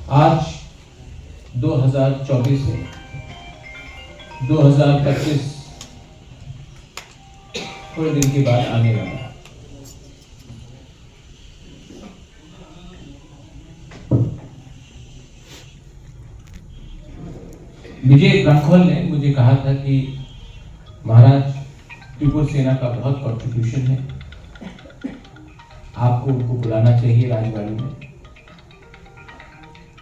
आज 2024 से 2025 थोड़े दिन के बाद आने वाला है। विजय ब्रखोल ने मुझे कहा था कि महाराज, त्रिपुर सेना का बहुत कंट्रीब्यूशन है, आपको उनको बुलाना चाहिए राजवाड़ी में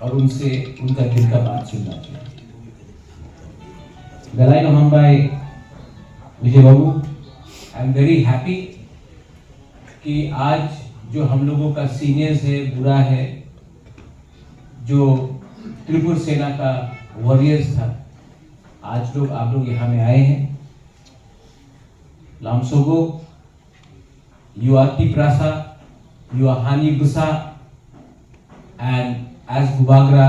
और उनसे उनका दिल का बात सुनना चाहिए। गलाई नमंबाई विजय बाबू, आई एम वेरी हैप्पी कि आज जो हम लोगों का सीनियर्स है, बुरा है, जो त्रिपुर सेना का वॉरियर्स था, आज आप लोग यहाँ में आए हैं। लामसोगो, you are Tiprasa, you are Hani Busa, and as Bubagra,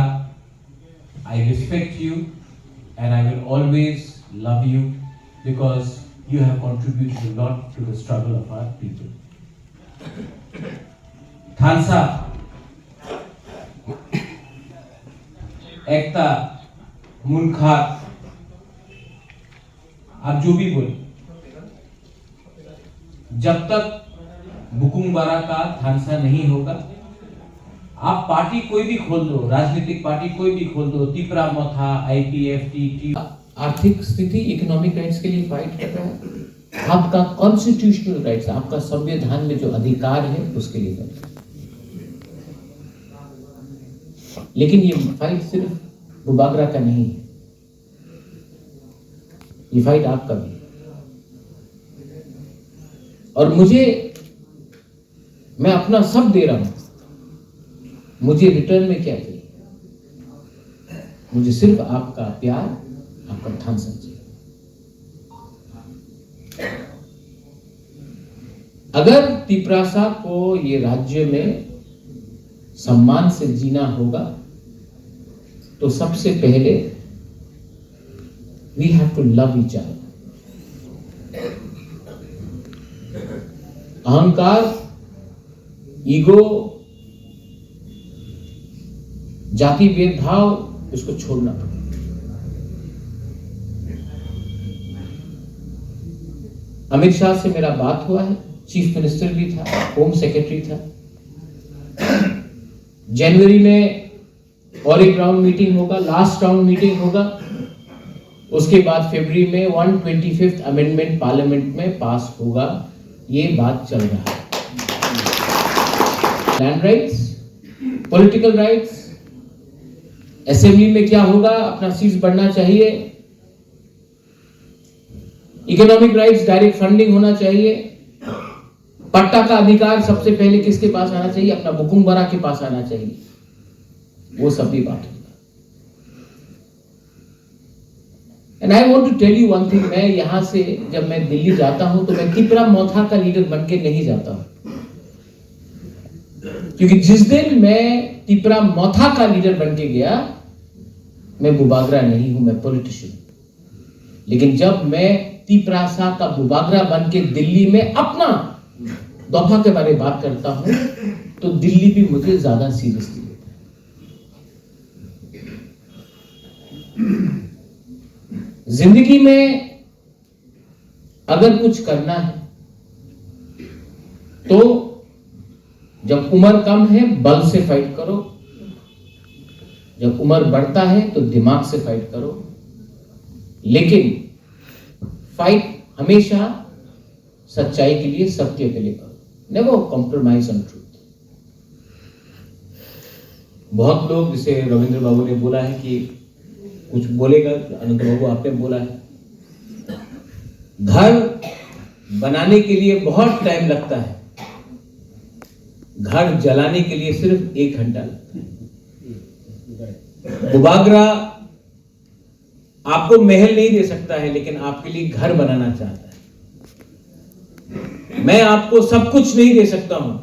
I respect you and I will always love you because you have contributed a lot to the struggle of our people. Thansa, एकता, मुनखा, आप जो भी बोले, जब तक बुकुंगबारा का थानसा नहीं होगा, आप पार्टी कोई भी खोल दो, राजनीतिक पार्टी कोई भी खोल दो, तिपरा मोथा, IPF, टी आर्थिक स्थिति, इकोनॉमिक राइट्स के लिए फाइट कर रहा है, आपका कॉन्स्टिट्यूशनल राइट्स, आपका संविधान में जो अधिकार है उसके लिए कर रहा है। लेकिन ये फाइट सिर्फ बुबागरा का नहीं है, ये फाइट आपका भी। और मैं अपना सब दे रहा हूं, मुझे रिटर्न में क्या चाहिए? मुझे सिर्फ आपका प्यार, आपका थानसा चाहिए। अगर तिप्रासा को ये राज्य में सम्मान से जीना होगा तो सबसे पहले we have to love each other. अहंकार, ईगो, जाति भेदभाव, इसको छोड़ना पड़ेगा। अमित शाह से मेरा बात हुआ है, चीफ मिनिस्टर भी था, होम सेक्रेटरी था। जनवरी में और एक राउंड मीटिंग होगा, लास्ट राउंड मीटिंग होगा। उसके बाद फरवरी में 125th अमेंडमेंट पार्लियामेंट में पास होगा। ये बात चल रहा है। Land rights, political rights, assembly में क्या होगा, अपना सीट्स बढ़ना चाहिए। इकोनॉमिक राइट्स, डायरेक्ट फंडिंग होना चाहिए। पट्टा का अधिकार सबसे पहले किसके पास आना चाहिए? अपना बुकुंगबारा के पास आना चाहिए। वो सब भी बात होगा। And I want to tell you one thing, मैं यहां से जब मैं दिल्ली जाता हूं तो मैं तिपरा मोथा का लीडर बन के नहीं जाता हूं, क्योंकि जिस दिन मैं तिपरा मोथा का लीडर बन के गया, मैं बुबागरा नहीं हूं, मैं पॉलिटिशियन। लेकिन जब मैं तिप्रासा का बुबागरा बन के दिल्ली में अपना दफा के बारे में बात करता हूं तो दिल्ली भी मुझे ज्यादा सीरियसली लेता है। जिंदगी में अगर कुछ करना है तो जब उम्र कम है बल से फाइट करो, जब उम्र बढ़ता है तो दिमाग से फाइट करो। लेकिन फाइट हमेशा सच्चाई के लिए, सत्य के लिए करो। Never compromise on truth. बहुत लोग, जैसे रविंद्र बाबू ने बोला है कि कुछ बोलेगा, अनंत बाबू आपने बोला है, घर बनाने के लिए बहुत टाइम लगता है, घर जलाने के लिए सिर्फ 1 घंटा लगता है। बुबागरा आपको महल नहीं दे सकता है, लेकिन आपके लिए घर बनाना चाहता है। मैं आपको सब कुछ नहीं दे सकता हूं,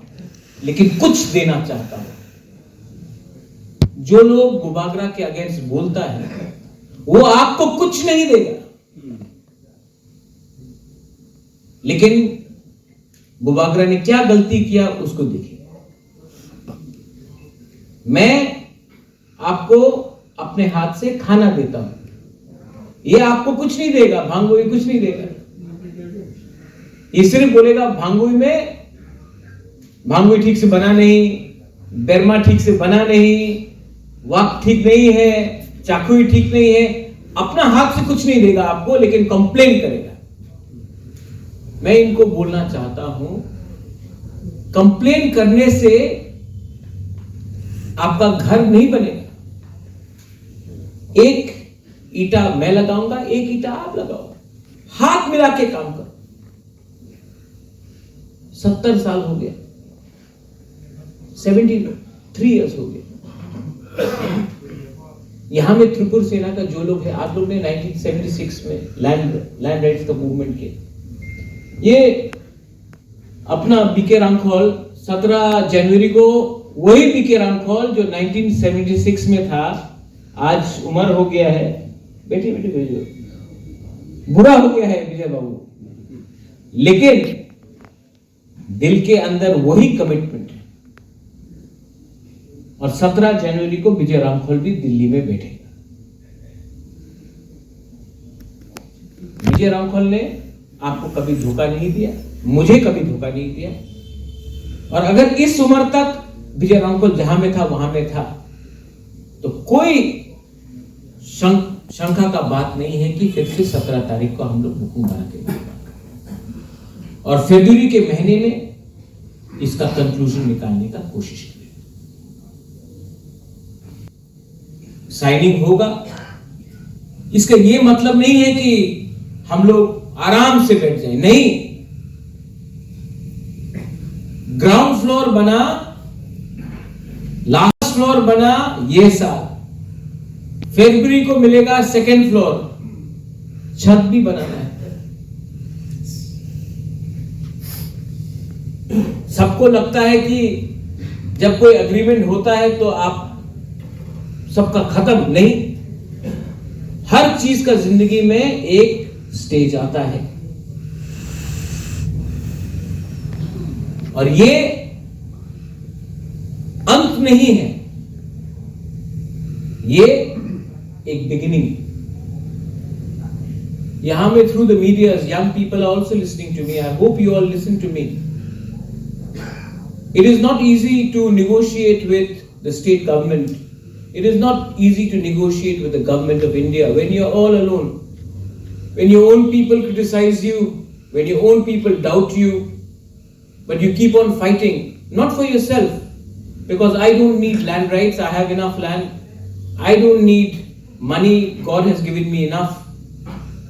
लेकिन कुछ देना चाहता हूं। जो लोग बुबागरा के अगेंस्ट बोलता है वो आपको कुछ नहीं देगा, लेकिन बुबागरा ने क्या गलती किया उसको देखिए। मैं आपको अपने हाथ से खाना देता हूं। ये आपको कुछ नहीं देगा, भांगोई कुछ नहीं देगा। ये सिर्फ बोलेगा भांगोई ठीक से बना नहीं, बेरमा ठीक से बना नहीं, वाक ठीक नहीं है, चाकुई ठीक नहीं है। अपना हाथ से कुछ नहीं देगा आपको, लेकिन कंप्लेन करेगा। मैं इनको बोलना चाहता हूं, कंप्लेन करने से आपका घर नहीं बनेगा। एक ईंटा मैं लगाऊंगा, एक ईंटा आप लगाओ, हाथ मिला के काम करो। 70 साल हो गया, 73 इयर्स हो गए। यहां में त्रिपुर सेना का जो लोग हैं, आप लोग ने 1976 में लैंड राइट्स का मूवमेंट किया। ये अपना बीके रामखोल 17 जनवरी को, वही बीके रामखोल जो 1976 में था, आज उम्र हो गया है, बेटी बुरा हो गया है विजय बाबू, लेकिन दिल के अंदर वही कमिटमेंट है। और 17 जनवरी को विजय रामखोल भी दिल्ली में बैठेगा। विजय रामखोल ने आपको कभी धोखा नहीं दिया, मुझे कभी धोखा नहीं दिया। और अगर इस उम्र तक विजय रामखोल जहां में था वहां में था, तो कोई शंका का बात नहीं है कि फिर से 17 तारीख को हम लोग हुकुम बना के, और फरवरी के महीने में इसका कंक्लूजन निकालने का कोशिश करें। साइनिंग होगा, इसका यह मतलब नहीं है कि हम लोग आराम से बैठ जाए, नहीं। ग्राउंड फ्लोर बना, लास्ट फ्लोर बना ये साल, फरवरी को मिलेगा सेकेंड फ्लोर, छत भी बनाना है। सबको लगता है कि जब कोई एग्रीमेंट होता है तो आप सबका खत्म, नहीं। हर चीज का जिंदगी में एक स्टेज आता है, और ये अंत नहीं है, ये एक बिगिनिंग। यहां में through the media, young people are also listening to me. I hope you all listen to me. It is not easy to negotiate with the state government. It is not easy to negotiate with the government of India when you are all alone. When your own people criticize you, when your own people doubt you, but you keep on fighting, not for yourself, because I don't need land rights, I have enough land. I don't need money, God has given me enough.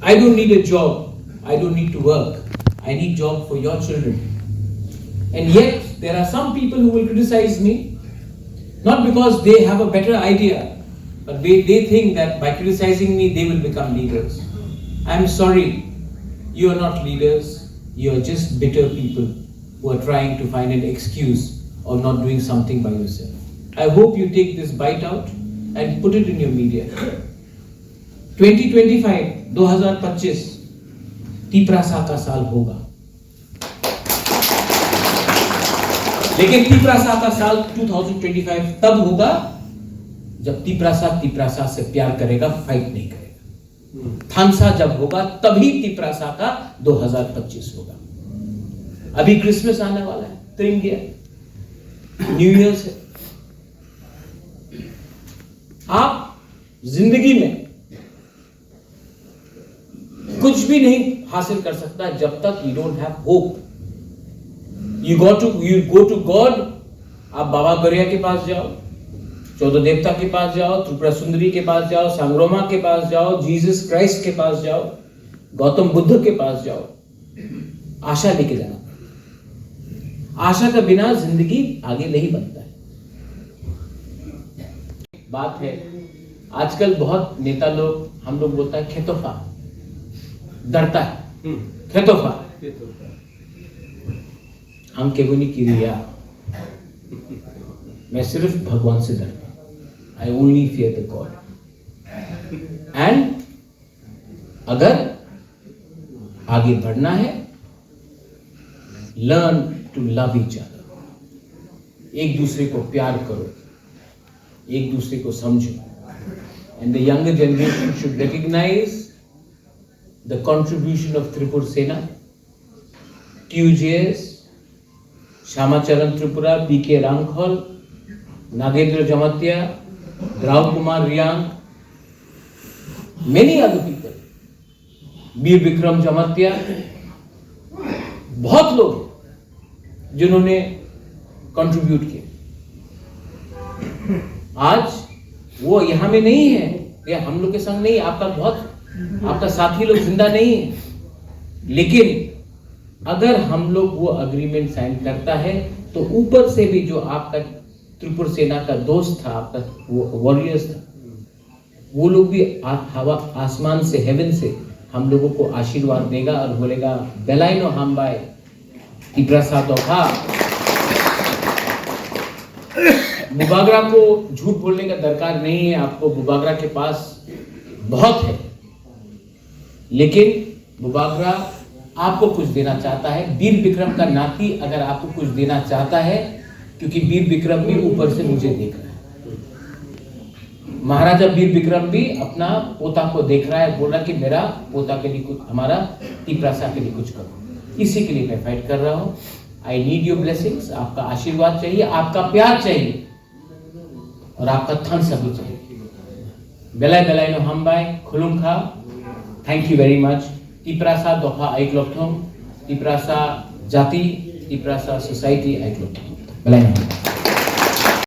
I don't need a job, I don't need to work. I need job for your children. And yet, there are some people who will criticize me, not because they have a better idea, but they think that by criticizing me, they will become leaders. I am sorry, you are not leaders, you are just bitter people who are trying to find an excuse of not doing something by yourself. I hope you take this bite out and put it in your media. 2025 तीपरासा का साल होगा, लेकिन तीपरासा का साल 2025 तब होगा जब तीपरासा से प्यार करेगा, फाइट नहीं करेगा। थानसा जब होगा तभी तीपरासा का 2025 होगा। अभी क्रिसमस आने वाला है, त्रिम गया, न्यू ईयर है। आप जिंदगी में कुछ भी नहीं हासिल कर सकता जब तक you don't have hope. You go to God. आप बाबा गरिया के पास जाओ, 14 देवता के पास जाओ, त्रिपुरा सुंदरी के पास जाओ, सांग्रोमा के पास जाओ, जीसस क्राइस्ट के पास जाओ, गौतम बुद्ध के पास जाओ। आशा लेके जाना, आशा का बिना जिंदगी आगे नहीं बनता है। बात है, आजकल बहुत नेता लोग, हम लोग बोलता है खेतोफा, डरता है खेतोफा। हम केवनी की रिया, मैं सिर्फ भगवान से डरता हूं। I only fear the God. And अगर आगे बढ़ना है, learn to love each other. एक दूसरे को प्यार करो, एक दूसरे को समझो। And the younger generation should recognise the contribution of Tripur Sena, TUJS, Shyamacharan Tripura, BK रांखल, Nagendra Jamatia, Rao Kumar Reang, many other people, वीर विक्रम जमातिया, बहुत लोग जिन्होंने कंट्रीब्यूट किया। आज वो यहाँ में नहीं है, ये हम लोग के संग नहीं, आपका साथी लोग जिंदा नहीं है, लेकिन अगर हम लोग वो अग्रीमेंट साइन करता है तो ऊपर से भी जो आपका त्रिपुर सेना का दोस्त था, आपका वॉरियर्स था, वो लोग भी हवा आसमान से, हेवन से हम लोगों को आशीर्वाद देगा और बोलेगा बेलाइनो हाम्बाई तिप्रासा दोहा। बुबागरा को झूठ बोलने का दरकार नहीं है, आपको बुबागरा के पास बहुत है, लेकिन बुबागरा आपको कुछ देना चाहता है। वीर विक्रम का नाती अगर आपको कुछ देना चाहता है, क्योंकि वीर विक्रम भी ऊपर से मुझे देख रहा है, महाराजा वीर विक्रम भी अपना पोता को देख रहा है, बोल रहा कि मेरा पोता के लिए कुछ, हमारा तिप्रासा के लिए कुछ करो। इसी के लिए मैं फाइट कर रहा हूँ। आई नीड योर ब्लेसिंग्स, आपका आशीर्वाद चाहिए, आपका प्यार चाहिए और आपका थम्स अप चाहिए। बेलाई बेलाई नो हाम्बाई खुलुमखा, thank you very much. Tiprasa दोहा आइक्लोथोम, तिप्रासा जाति, तिप्रासा सोसाइटी आइक्लोथोम। बेलाई नो हाम्बाई।